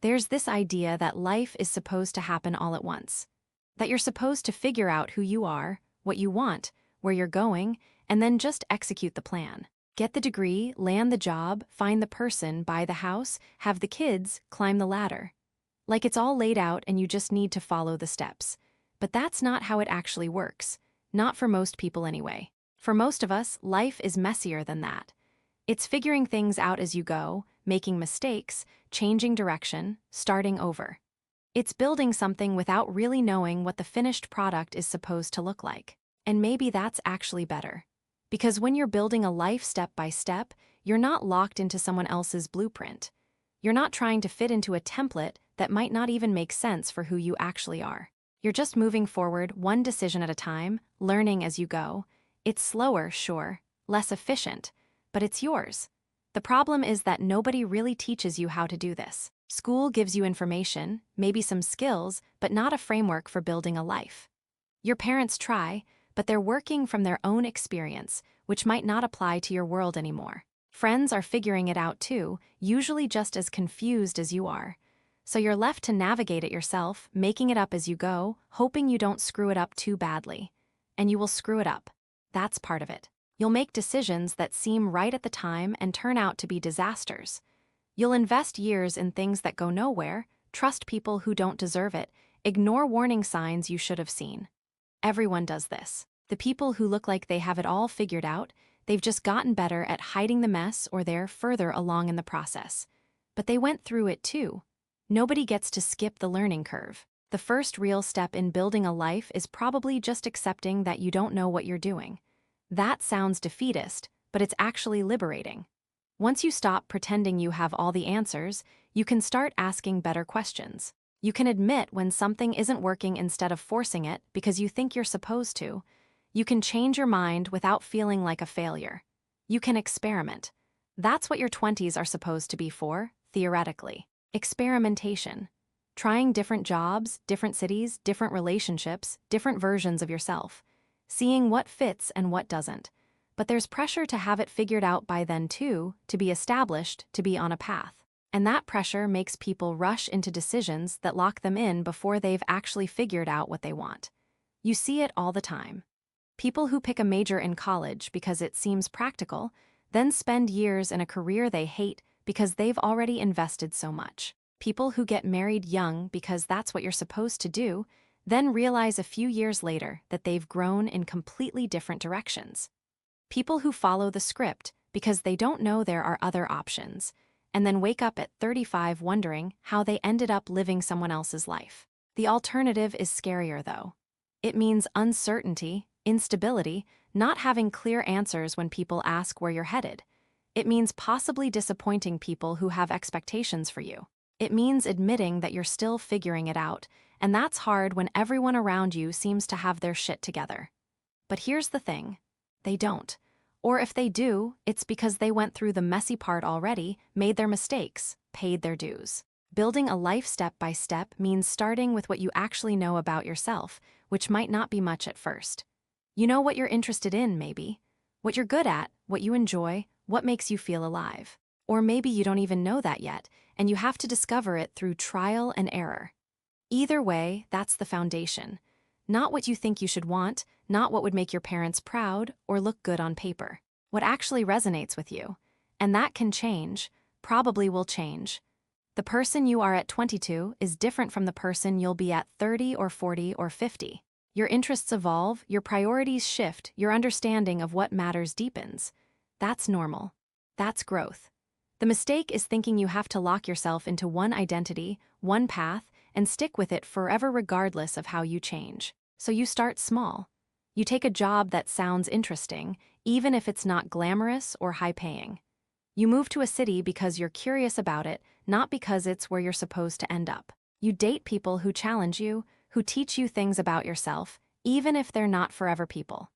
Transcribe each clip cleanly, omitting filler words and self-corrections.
There's this idea that life is supposed to happen all at once. That you're supposed to figure out who you are, what you want, where you're going, and then just execute the plan. Get the degree, land the job, find the person, buy the house, have the kids, climb the ladder. Like it's all laid out and you just need to follow the steps. But that's not how it actually works. Not for most people anyway. For most of us, life is messier than that. It's figuring things out as you go, making mistakes, changing direction, starting over. It's building something without really knowing what the finished product is supposed to look like. And maybe that's actually better. Because when you're building a life step by step, you're not locked into someone else's blueprint. You're not trying to fit into a template that might not even make sense for who you actually are. You're just moving forward one decision at a time, learning as you go. It's slower, sure, less efficient, but it's yours. The problem is that nobody really teaches you how to do this. School gives you information, maybe some skills, but not a framework for building a life. Your parents try, but they're working from their own experience, which might not apply to your world anymore. Friends are figuring it out too, usually just as confused as you are. So you're left to navigate it yourself, making it up as you go, hoping you don't screw it up too badly. And you will screw it up. That's part of it. You'll make decisions that seem right at the time and turn out to be disasters. You'll invest years in things that go nowhere, trust people who don't deserve it, ignore warning signs you should have seen. Everyone does this. The people who look like they have it all figured out, they've just gotten better at hiding the mess or they're further along in the process. But they went through it too. Nobody gets to skip the learning curve. The first real step in building a life is probably just accepting that you don't know what you're doing. That sounds defeatist, but it's actually liberating. Once you stop pretending you have all the answers, you can start asking better questions. You can admit when something isn't working instead of forcing it because you think you're supposed to. You can change your mind without feeling like a failure. You can experiment. That's what your 20s are supposed to be for, theoretically. Experimentation. Trying different jobs, different cities, different relationships, different versions of yourself. Seeing what fits and what doesn't. But there's pressure to have it figured out by then too, to be established, to be on a path. And that pressure makes people rush into decisions that lock them in before they've actually figured out what they want. You see it all the time. People who pick a major in college because it seems practical, then spend years in a career they hate because they've already invested so much. People who get married young because that's what you're supposed to do, then realize a few years later that they've grown in completely different directions. People who follow the script because they don't know there are other options, and then wake up at 35 wondering how they ended up living someone else's life. The alternative is scarier though. It means uncertainty, instability, not having clear answers when people ask where you're headed. It means possibly disappointing people who have expectations for you. It means admitting that you're still figuring it out, and that's hard when everyone around you seems to have their shit together. But here's the thing. They don't. Or if they do, it's because they went through the messy part already, made their mistakes, paid their dues. Building a life step by step means starting with what you actually know about yourself, which might not be much at first. You know what you're interested in, maybe. What you're good at, what you enjoy, what makes you feel alive. Or maybe you don't even know that yet, and you have to discover it through trial and error. Either way, that's the foundation. Not what you think you should want, not what would make your parents proud or look good on paper. What actually resonates with you. And that can change, probably will change. The person you are at 22 is different from the person you'll be at 30 or 40 or 50. Your interests evolve, your priorities shift, your understanding of what matters deepens. That's normal. That's growth. The mistake is thinking you have to lock yourself into one identity, one path, and stick with it forever regardless of how you change. So you start small. You take a job that sounds interesting, even if it's not glamorous or high-paying. You move to a city because you're curious about it, not because it's where you're supposed to end up. You date people who challenge you, who teach you things about yourself, even if they're not forever people.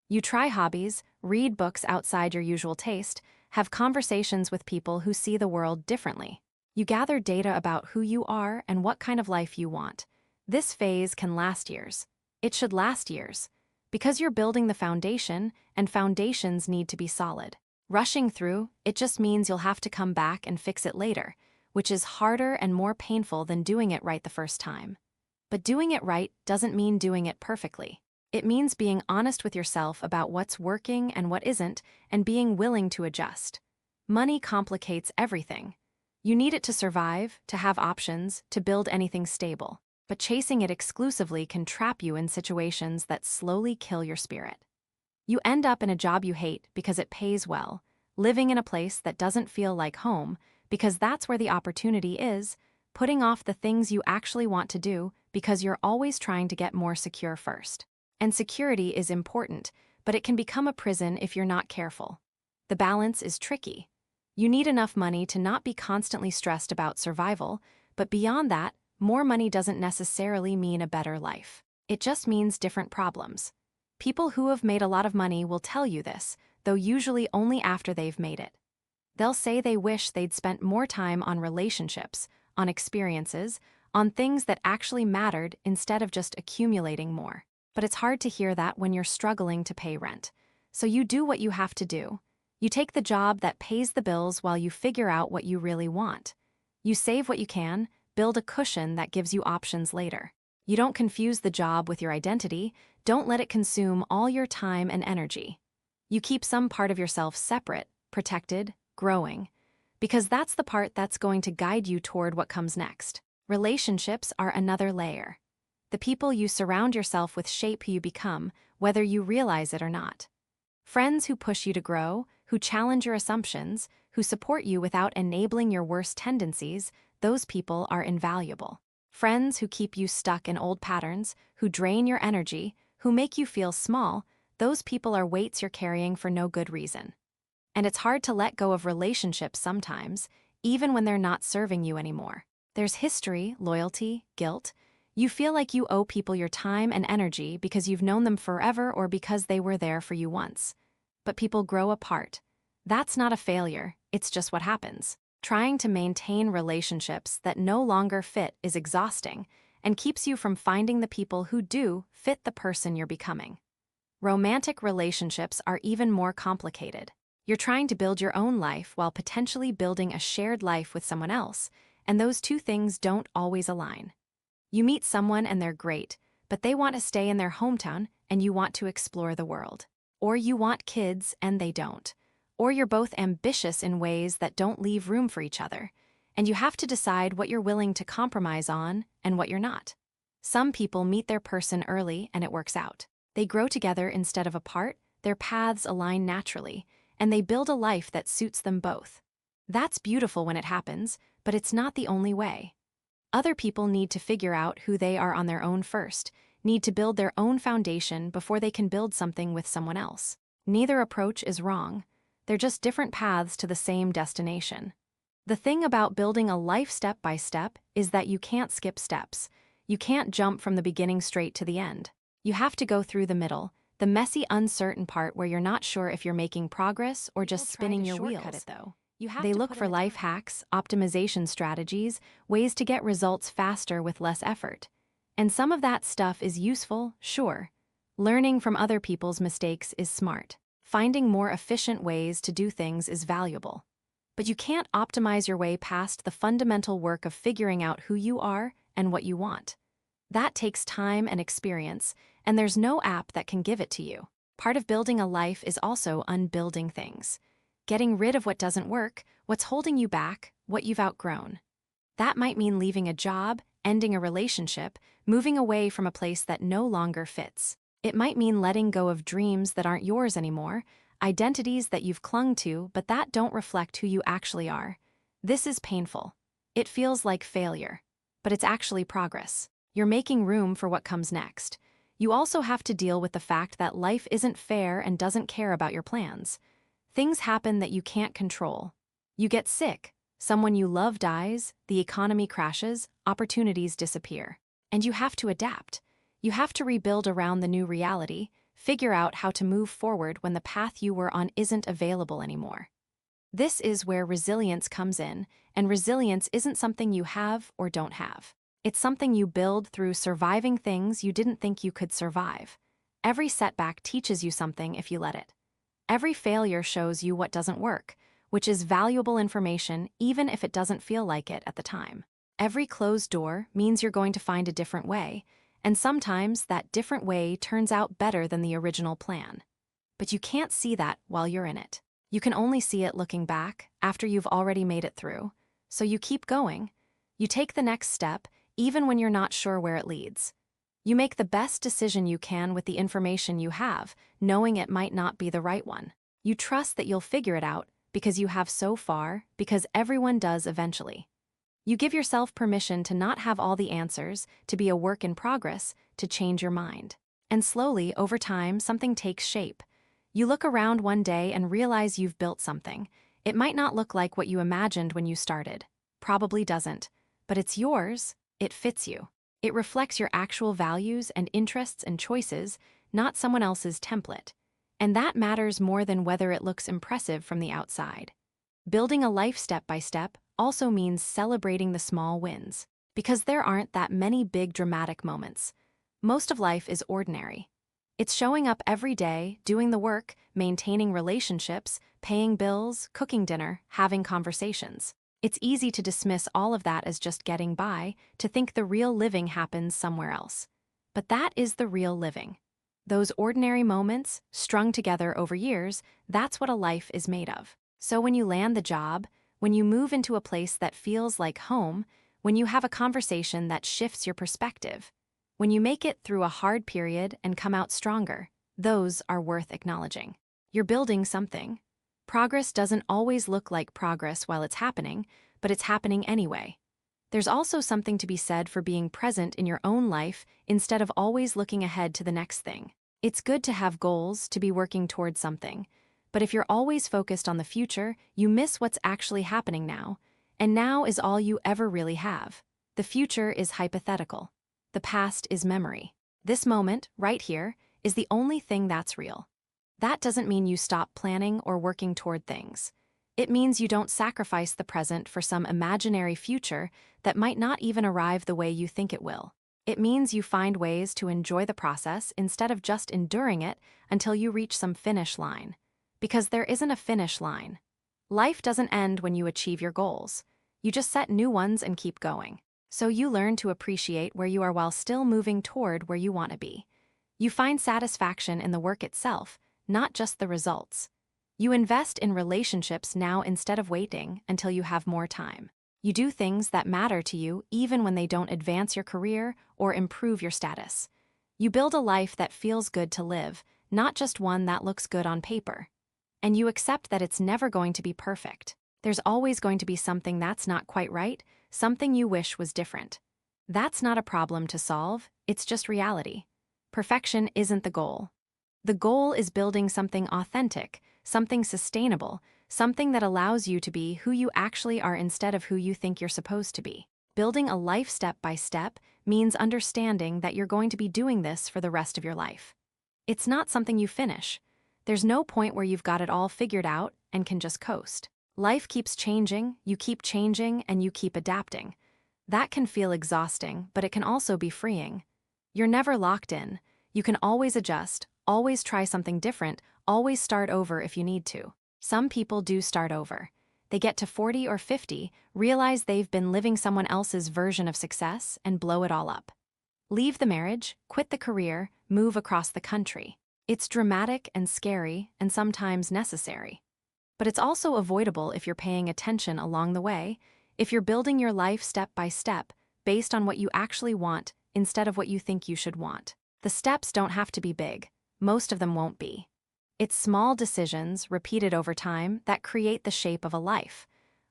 You try hobbies, read books outside your usual taste, have conversations with people who see the world differently. You gather data about who you are and what kind of life you want. This phase can last years. It should last years. Because you're building the foundation, and foundations need to be solid. Rushing through, it just means you'll have to come back and fix it later, which is harder and more painful than doing it right the first time. But doing it right doesn't mean doing it perfectly. It means being honest with yourself about what's working and what isn't, and being willing to adjust. Money complicates everything. You need it to survive, to have options, to build anything stable. But chasing it exclusively can trap you in situations that slowly kill your spirit. You end up in a job you hate because it pays well, living in a place that doesn't feel like home because that's where the opportunity is, putting off the things you actually want to do because you're always trying to get more secure first. And security is important, but it can become a prison if you're not careful. The balance is tricky. You need enough money to not be constantly stressed about survival, but beyond that, more money doesn't necessarily mean a better life. It just means different problems. People who have made a lot of money will tell you this, though usually only after they've made it. They'll say they wish they'd spent more time on relationships, on experiences, on things that actually mattered instead of just accumulating more. But it's hard to hear that when you're struggling to pay rent. So you do what you have to do. You take the job that pays the bills while you figure out what you really want. You save what you can, build a cushion that gives you options later. You don't confuse the job with your identity, don't let it consume all your time and energy. You keep some part of yourself separate, protected, growing, because that's the part that's going to guide you toward what comes next. Relationships are another layer. The people you surround yourself with shape who you become, whether you realize it or not. Friends who push you to grow, who challenge your assumptions, who support you without enabling your worst tendencies, those people are invaluable. Friends who keep you stuck in old patterns, who drain your energy, who make you feel small, those people are weights you're carrying for no good reason. And it's hard to let go of relationships sometimes, even when they're not serving you anymore. There's history, loyalty, guilt. You feel like you owe people your time and energy because you've known them forever or because they were there for you once. But people grow apart. That's not a failure, it's just what happens. Trying to maintain relationships that no longer fit is exhausting and keeps you from finding the people who do fit the person you're becoming. Romantic relationships are even more complicated. You're trying to build your own life while potentially building a shared life with someone else, and those two things don't always align. You meet someone and they're great, but they want to stay in their hometown and you want to explore the world. Or you want kids and they don't. Or you're both ambitious in ways that don't leave room for each other, and you have to decide what you're willing to compromise on and what you're not. Some people meet their person early and it works out. They grow together instead of apart, their paths align naturally, and they build a life that suits them both. That's beautiful when it happens, but it's not the only way. Other people need to figure out who they are on their own first, need to build their own foundation before they can build something with someone else. Neither approach is wrong. They're just different paths to the same destination. The thing about building a life step by step is that you can't skip steps. You can't jump from the beginning straight to the end. You have to go through the middle, the messy, uncertain part where you're not sure if you're making progress or just spinning your wheels. They look for life hacks, optimization strategies, ways to get results faster with less effort. And some of that stuff is useful, sure. Learning from other people's mistakes is smart. Finding more efficient ways to do things is valuable. But you can't optimize your way past the fundamental work of figuring out who you are and what you want. That takes time and experience, and there's no app that can give it to you. Part of building a life is also unbuilding things. Getting rid of what doesn't work, what's holding you back, what you've outgrown. That might mean leaving a job, ending a relationship, moving away from a place that no longer fits. It might mean letting go of dreams that aren't yours anymore, identities that you've clung to but that don't reflect who you actually are. This is painful. It feels like failure. But it's actually progress. You're making room for what comes next. You also have to deal with the fact that life isn't fair and doesn't care about your plans. Things happen that you can't control. You get sick, someone you love dies, the economy crashes, opportunities disappear. And you have to adapt. You have to rebuild around the new reality, figure out how to move forward when the path you were on isn't available anymore. This is where resilience comes in, and resilience isn't something you have or don't have. It's something you build through surviving things you didn't think you could survive. Every setback teaches you something if you let it. Every failure shows you what doesn't work, which is valuable information even if it doesn't feel like it at the time. Every closed door means you're going to find a different way, and sometimes that different way turns out better than the original plan. But you can't see that while you're in it. You can only see it looking back after you've already made it through. So you keep going. You take the next step, even when you're not sure where it leads. You make the best decision you can with the information you have, knowing it might not be the right one. You trust that you'll figure it out because you have so far, because everyone does eventually. You give yourself permission to not have all the answers, to be a work in progress, to change your mind. And slowly, over time, something takes shape. You look around one day and realize you've built something. It might not look like what you imagined when you started. Probably doesn't. But it's yours. It fits you. It reflects your actual values and interests and choices, not someone else's template. And that matters more than whether it looks impressive from the outside. Building a life step by step also means celebrating the small wins, because there aren't that many big dramatic moments. Most of life is ordinary. It's showing up every day, doing the work, maintaining relationships, paying bills, cooking dinner, having conversations. It's easy to dismiss all of that as just getting by, to think the real living happens somewhere else. But that is the real living. Those ordinary moments, strung together over years, that's what a life is made of. So when you land the job, when you move into a place that feels like home, when you have a conversation that shifts your perspective, when you make it through a hard period and come out stronger, those are worth acknowledging. You're building something. Progress doesn't always look like progress while it's happening, but it's happening anyway. There's also something to be said for being present in your own life instead of always looking ahead to the next thing. It's good to have goals, to be working towards something. But if you're always focused on the future, you miss what's actually happening now. And now is all you ever really have. The future is hypothetical. The past is memory. This moment, right here, is the only thing that's real. That doesn't mean you stop planning or working toward things. It means you don't sacrifice the present for some imaginary future that might not even arrive the way you think it will. It means you find ways to enjoy the process instead of just enduring it until you reach some finish line. Because there isn't a finish line. Life doesn't end when you achieve your goals. You just set new ones and keep going. So you learn to appreciate where you are while still moving toward where you want to be. You find satisfaction in the work itself, not just the results. You invest in relationships now instead of waiting until you have more time. You do things that matter to you even when they don't advance your career or improve your status. You build a life that feels good to live, not just one that looks good on paper. And you accept that it's never going to be perfect. There's always going to be something that's not quite right, something you wish was different. That's not a problem to solve, it's just reality. Perfection isn't the goal. The goal is building something authentic, something sustainable, something that allows you to be who you actually are instead of who you think you're supposed to be. Building a life step by step means understanding that you're going to be doing this for the rest of your life. It's not something you finish. There's no point where you've got it all figured out and can just coast. Life keeps changing, you keep changing, and you keep adapting. That can feel exhausting, but it can also be freeing. You're never locked in. You can always adjust, always try something different, always start over if you need to. Some people do start over. They get to 40 or 50, realize they've been living someone else's version of success, and blow it all up. Leave the marriage, quit the career, move across the country. It's dramatic and scary and sometimes necessary. But it's also avoidable if you're paying attention along the way, if you're building your life step by step based on what you actually want instead of what you think you should want. The steps don't have to be big. Most of them won't be. It's small decisions repeated over time that create the shape of a life.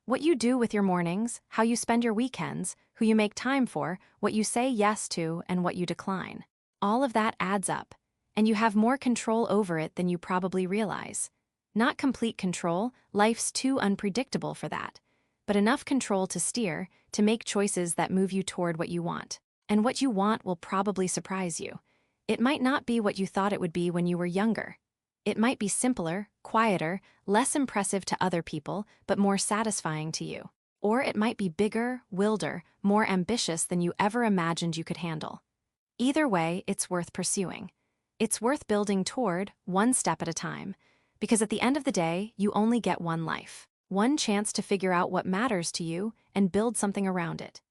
What you do with your mornings, how you spend your weekends, who you make time for, what you say yes to, and what you decline. All of that adds up. And you have more control over it than you probably realize. Not complete control, life's too unpredictable for that. But enough control to steer, to make choices that move you toward what you want. And what you want will probably surprise you. It might not be what you thought it would be when you were younger. It might be simpler, quieter, less impressive to other people, but more satisfying to you. Or it might be bigger, wilder, more ambitious than you ever imagined you could handle. Either way, it's worth pursuing. It's worth building toward, one step at a time, because at the end of the day, you only get one life. one chance to figure out what matters to you and build something around it.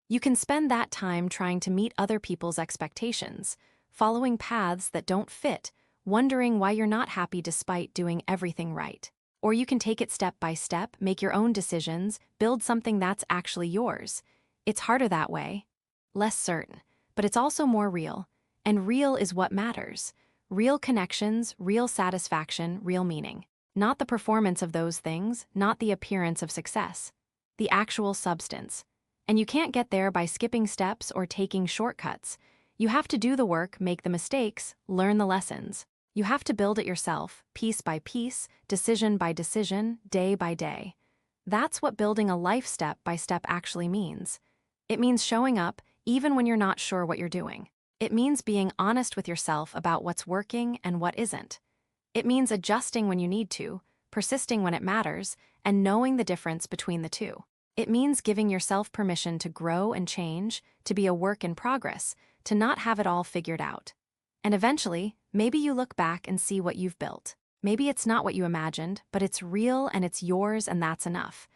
You can spend that time trying to meet other people's expectations, following paths that don't fit, wondering why you're not happy despite doing everything right. Or you can take it step by step, make your own decisions, build something that's actually yours. It's harder that way, less certain, but it's also more real. And real is what matters. Real connections, real satisfaction, real meaning. Not the performance of those things, not the appearance of success. The actual substance. And you can't get there by skipping steps or taking shortcuts. You have to do the work, make the mistakes, learn the lessons. You have to build it yourself, piece by piece, decision by decision, day by day. That's what building a life step by step actually means. It means showing up, even when you're not sure what you're doing. It means being honest with yourself about what's working and what isn't. It means adjusting when you need to, persisting when it matters, and knowing the difference between the two. It means giving yourself permission to grow and change, to be a work in progress, to not have it all figured out. And eventually, maybe you look back and see what you've built. Maybe it's not what you imagined, but it's real and it's yours, and that's enough.